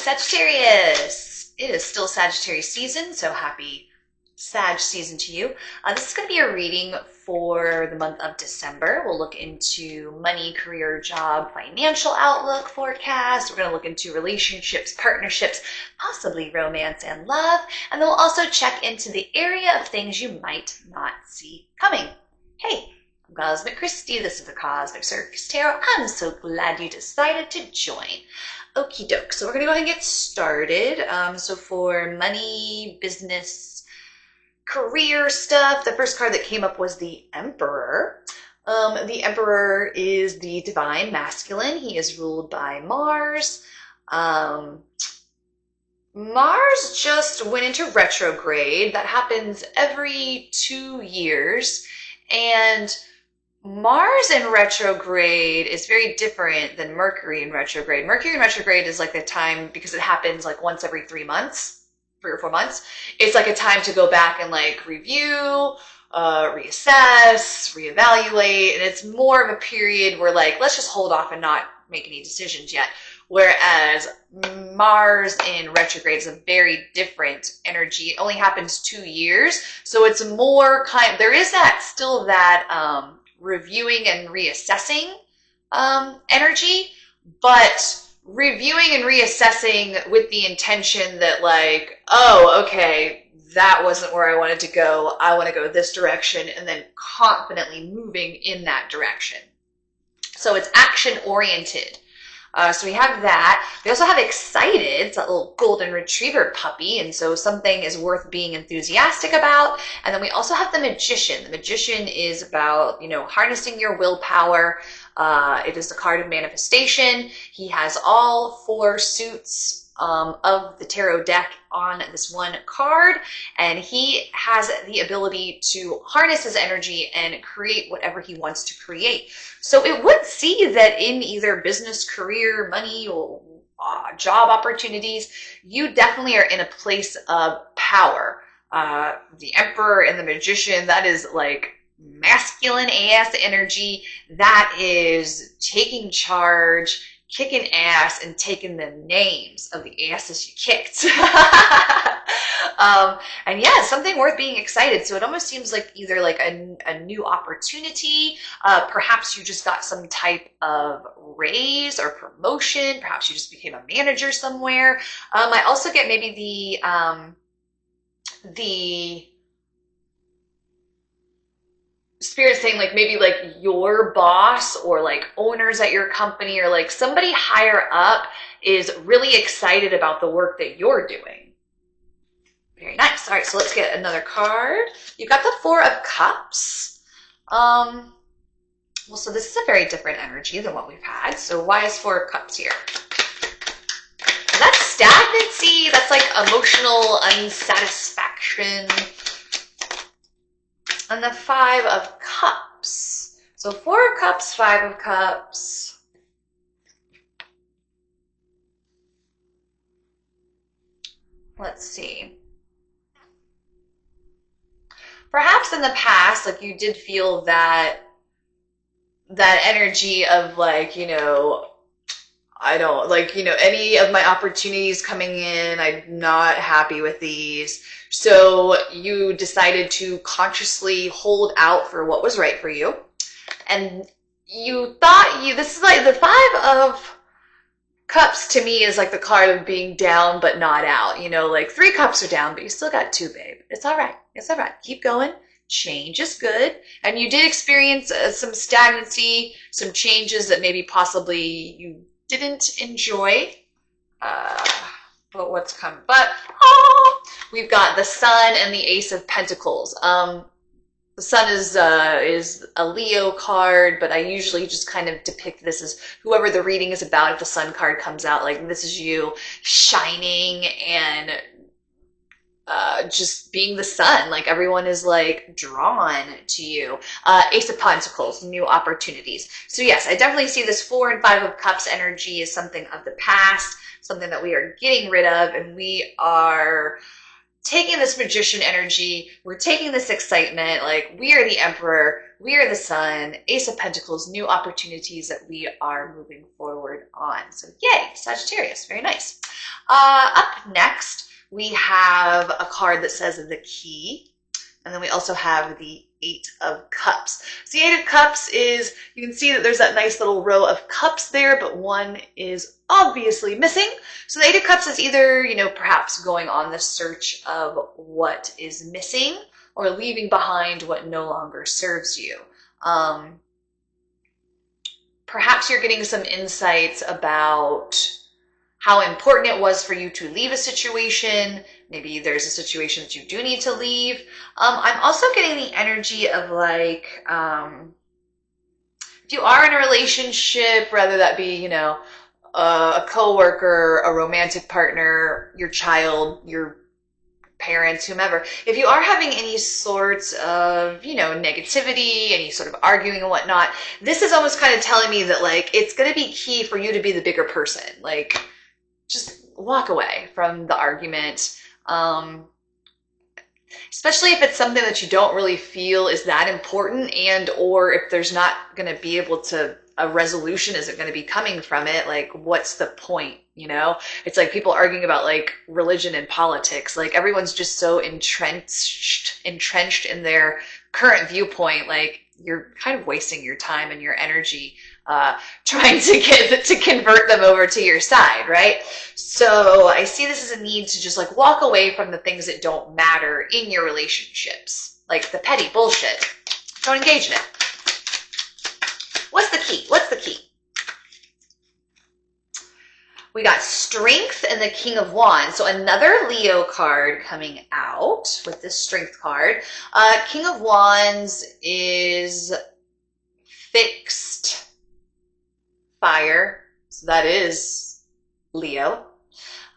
Sagittarius. It is still Sagittarius season, so happy Sag season to you. This is going to be a reading for the month of December. We'll look into money, career, job, financial outlook forecast. We're going to look into relationships, partnerships, possibly romance and love. And then we'll also check into the area of things you might not see coming. Hey, I'm Cosmic Christie. This is the Cosmic Circus Tarot. I'm so glad you decided to join. Okie doke. So we're going to go ahead and get started. So for money, business, career stuff, the first card that came up was the Emperor. The Emperor is the divine masculine. He is ruled by Mars. Mars just went into retrograde. That happens every 2 years. And Mars in retrograde is very different than Mercury in retrograde. Mercury in retrograde is like the time, because it happens like once every 3 months, 3 or 4 months. It's like a time to go back and like review, reassess, reevaluate. And it's more of a period where like, let's just hold off and not make any decisions yet. Whereas Mars in retrograde is a very different energy. It only happens 2 years. So it's more there is that still that, reviewing and reassessing energy, but reviewing and reassessing with the intention that like, oh, okay, that wasn't where I wanted to go. I want to go this direction, and then confidently moving in that direction. So it's action oriented. So we have that. We also have excited. It's that little golden retriever puppy. And so something is worth being enthusiastic about. And then we also have the magician. The magician is about, harnessing your willpower. It is the card of manifestation. He has all 4 suits of the tarot deck on this one card, and he has the ability to harness his energy and create whatever he wants to create. So it would see that in either business, career, money, or job opportunities, you definitely are in a place of power. The Emperor and the Magician, that is like masculine ass energy. That is taking charge, kicking ass, and taking the names of the asses you kicked. And yeah, something worth being excited. So it almost seems like either like a new opportunity, perhaps you just got some type of raise or promotion, perhaps you just became a manager somewhere. I also get maybe the Spirit saying like maybe like your boss or like owners at your company or like somebody higher up is really excited about the work that you're doing. Very nice. All right, so let's get another card. You got the 4 of Cups. Well, so this is a very different energy than what we've had. So why is 4 of Cups here? That's stagnancy. That's like emotional unsatisfaction. And the 5 of Cups. So 4 of Cups, 5 of Cups. Let's see. Perhaps in the past, like you did feel that energy of like, I don't like, any of my opportunities coming in, I'm not happy with these. So you decided to consciously hold out for what was right for you. And you thought this is like the 5 of Cups to me is like the card of being down but not out. Like 3 cups are down, but you still got 2, babe. It's all right. It's all right. Keep going. Change is good. And you did experience some stagnancy, some changes that maybe possibly you didn't enjoy. But what's coming? We've got the Sun and the Ace of Pentacles. The Sun is a Leo card, but I usually just kind of depict this as whoever the reading is about. If the Sun card comes out, like this is you shining and just being the sun, like everyone is like drawn to you. Ace of Pentacles, new opportunities. So yes, I definitely see this 4 and 5 of Cups energy as something of the past, something that we are getting rid of, and we are taking this Magician energy, we're taking this excitement, like we are the Emperor, we are the Sun, Ace of Pentacles, new opportunities that we are moving forward on. So yay, Sagittarius, very nice. Up next, we have a card that says the Key. And then we also have the Eight of Cups. So the Eight of Cups is, you can see that there's that nice little row of cups there, but one is obviously missing. So the Eight of Cups is either, perhaps going on the search of what is missing or leaving behind what no longer serves you. Perhaps you're getting some insights about how important it was for you to leave a situation. Maybe there's a situation that you do need to leave. I'm also getting the energy of like, if you are in a relationship, whether that be, a coworker, a romantic partner, your child, your parents, whomever, if you are having any sorts of, negativity, any sort of arguing and whatnot, this is almost kind of telling me that like, it's going to be key for you to be the bigger person. Like, just walk away from the argument. Especially if it's something that you don't really feel is that important, and or if there's not going to be able to, a resolution isn't going to be coming from it. Like, what's the point? It's like people arguing about like religion and politics. Like everyone's just so entrenched in their current viewpoint. Like you're kind of wasting your time and your energy trying to convert them over to your side, right? So I see this as a need to just like walk away from the things that don't matter in your relationships, like the petty bullshit. Don't engage in it. What's the key? What's the key? We got Strength and the King of Wands. So another Leo card coming out with this Strength card. King of Wands is fixed fire. So that is Leo.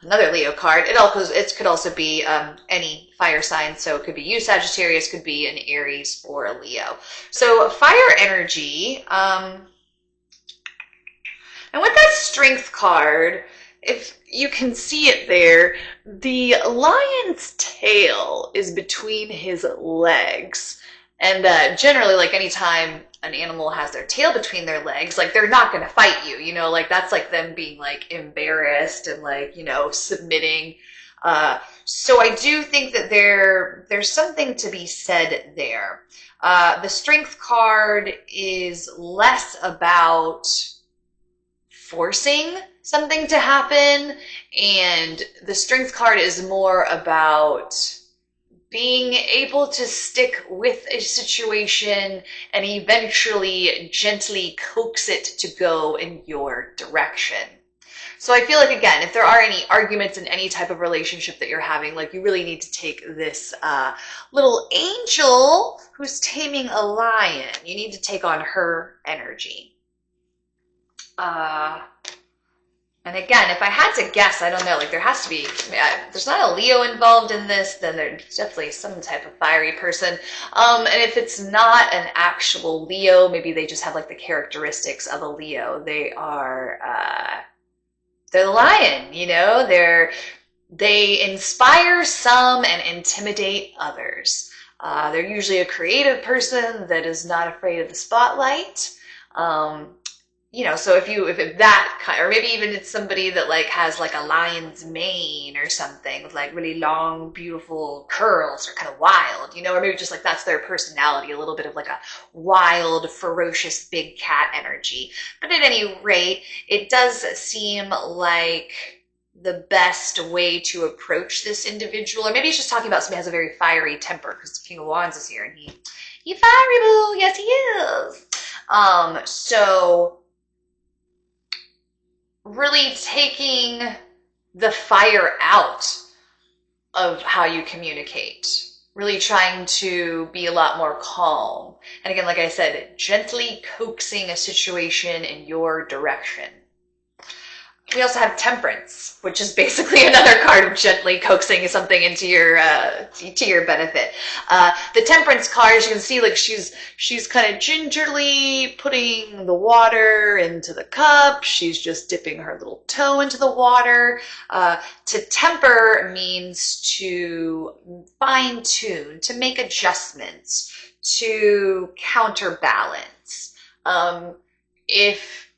Another Leo card. It could also be any fire sign. So it could be you, Sagittarius, could be an Aries or a Leo. So fire energy. And with that Strength card, if you can see it there, the lion's tail is between his legs. And generally, like anytime an animal has their tail between their legs, like they're not going to fight you, like that's like them being like embarrassed and like, submitting. So I do think that there's something to be said there. The Strength card is less about forcing something to happen, and the Strength card is more about being able to stick with a situation and eventually gently coax it to go in your direction. So I feel like, again, if there are any arguments in any type of relationship that you're having, like you really need to take this little angel who's taming a lion. You need to take on her energy. And again, if I had to guess, I don't know, like there has to be, there's not a Leo involved in this, then there's definitely some type of fiery person. And if it's not an actual Leo, maybe they just have like the characteristics of a Leo. They are, they're the lion, they inspire some and intimidate others. They're usually a creative person that is not afraid of the spotlight. So if that kind, or maybe even it's somebody that like has like a lion's mane or something with like really long, beautiful curls or kind of wild, or maybe just like that's their personality, a little bit of like a wild, ferocious, big cat energy. But at any rate, it does seem like the best way to approach this individual, or maybe he's just talking about somebody who has a very fiery temper because King of Wands is here and he fiery boo, yes he is. So really taking the fire out of how you communicate, really trying to be a lot more calm. And again, like I said, gently coaxing a situation in your direction. We also have Temperance, which is basically another card of gently coaxing something into your to your benefit. The Temperance card, as you can see, like she's kind of gingerly putting the water into the cup. She's just dipping her little toe into the water. To temper means to fine tune, to make adjustments, to counterbalance. If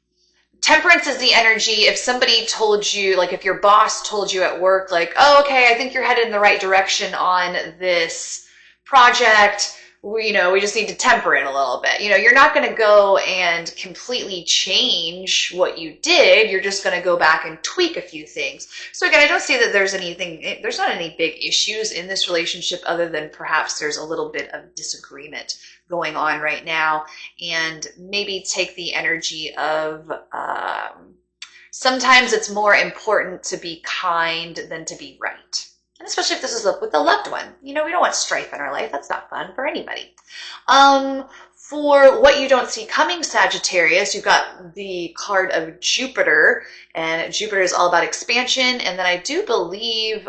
Temperance is the energy. If somebody told you, like if your boss told you at work, like, oh, okay, I think you're headed in the right direction on this project. We just need to temper it a little bit. You're not going to go and completely change what you did. You're just going to go back and tweak a few things. So again, I don't see that there's not any big issues in this relationship other than perhaps there's a little bit of disagreement going on right now. And maybe take the energy of, sometimes it's more important to be kind than to be right. And especially if this is with a loved one. We don't want strife in our life. That's not fun for anybody. For what you don't see coming, Sagittarius, you've got the card of Jupiter, and Jupiter is all about expansion. And then I do believe,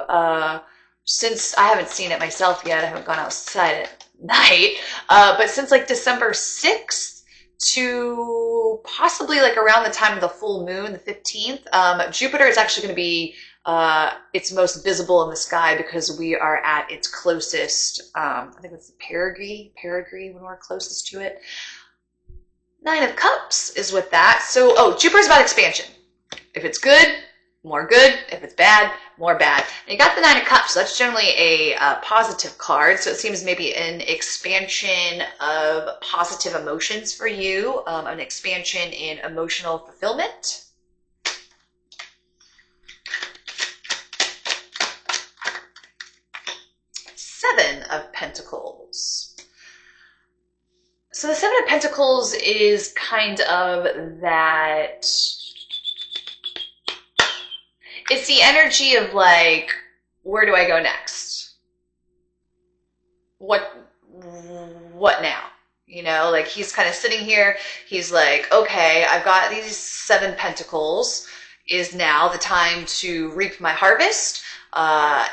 since I haven't seen it myself yet, I haven't gone outside at night, but since like December 6th to possibly like around the time of the full moon, the 15th, Jupiter is actually going to be it's most visible in the sky because we are at its closest. I think it's the perigee when we're closest to it. 9 of Cups is with that. So, Jupiter's about expansion. If it's good, more good. If it's bad, more bad. And you got the 9 of Cups. So that's generally a positive card. So it seems maybe an expansion of positive emotions for you, an expansion in emotional fulfillment. 7 of Pentacles. So the 7 of Pentacles is kind of that, it's the energy of like, where do I go next? What now? Like he's kind of sitting here. He's like, okay, I've got these 7 Pentacles. Is now the time to reap my harvest?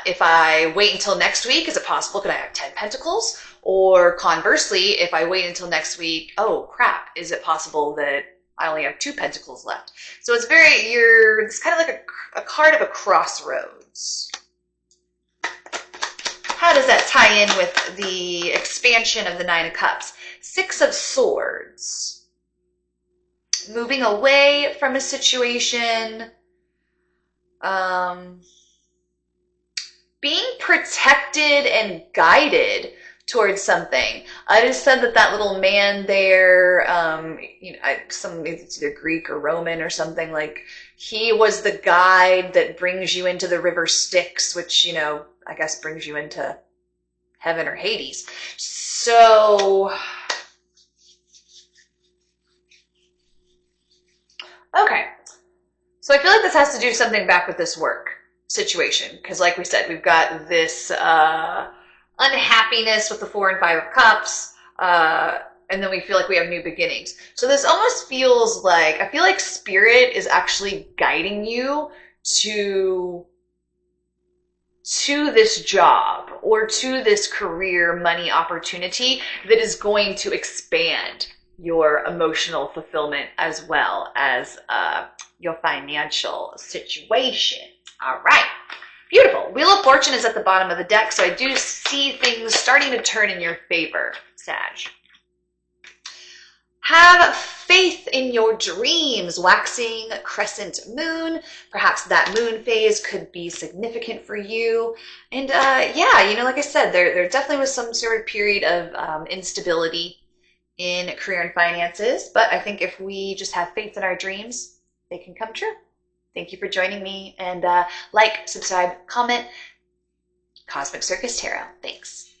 If I wait until next week, is it possible? Could I have 10 Pentacles? Or conversely, if I wait until next week, oh crap, is it possible that I only have 2 Pentacles left? So it's it's kind of like a card of a crossroads. How does that tie in with the expansion of the 9 of Cups? 6 of Swords. Moving away from a situation, being protected and guided towards something. I just said that little man there, it's either Greek or Roman or something, like he was the guide that brings you into the river Styx, which, I guess brings you into heaven or Hades. So, okay. So I feel like this has to do something back with this work situation. Because like we said, we've got this unhappiness with the 4 and 5 of Cups. And then we feel like we have new beginnings. So this almost feels like, I feel like Spirit is actually guiding you to this job or to this career money opportunity that is going to expand your emotional fulfillment as well as your financial situation. All right. Beautiful. Wheel of Fortune is at the bottom of the deck, so I do see things starting to turn in your favor, Sag. Have faith in your dreams. Waxing crescent moon. Perhaps that moon phase could be significant for you. And yeah, like I said, there definitely was some sort of period of instability in career and finances. But I think if we just have faith in our dreams, they can come true. Thank you for joining me. And like, subscribe, comment. Cosmic Circus Tarot. Thanks.